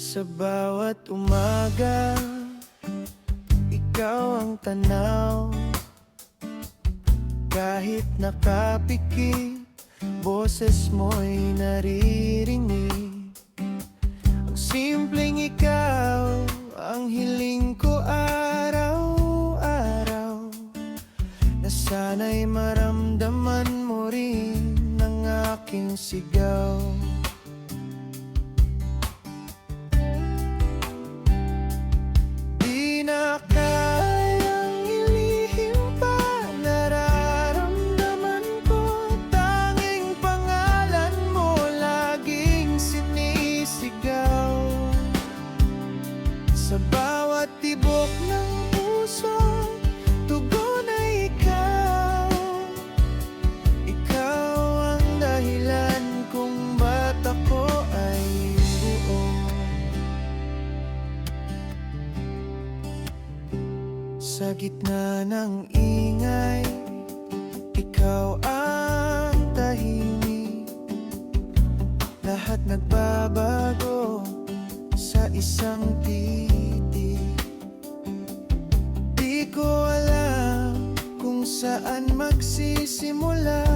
Sa bawat umaga, ikaw ang tanaw. Kahit nakapikit, boses mo'y naririnig. Ang simpleng ikaw, ang hiling ko araw-araw. Na sana'y maramdaman mo rin ang aking sigaw. Di na kayang ilihim pa, nararamdaman ko. Tanging pangalan mo laging sinisigaw. Sa bawat tibok ng puso, tugon ay ikaw. Ikaw ang dahilan kung ba't ako ay buo. Sa gitna ng ingay, ikaw ang tahimik. Lahat nagbabago sa isang titik. Di ko alam kung saan magsisimula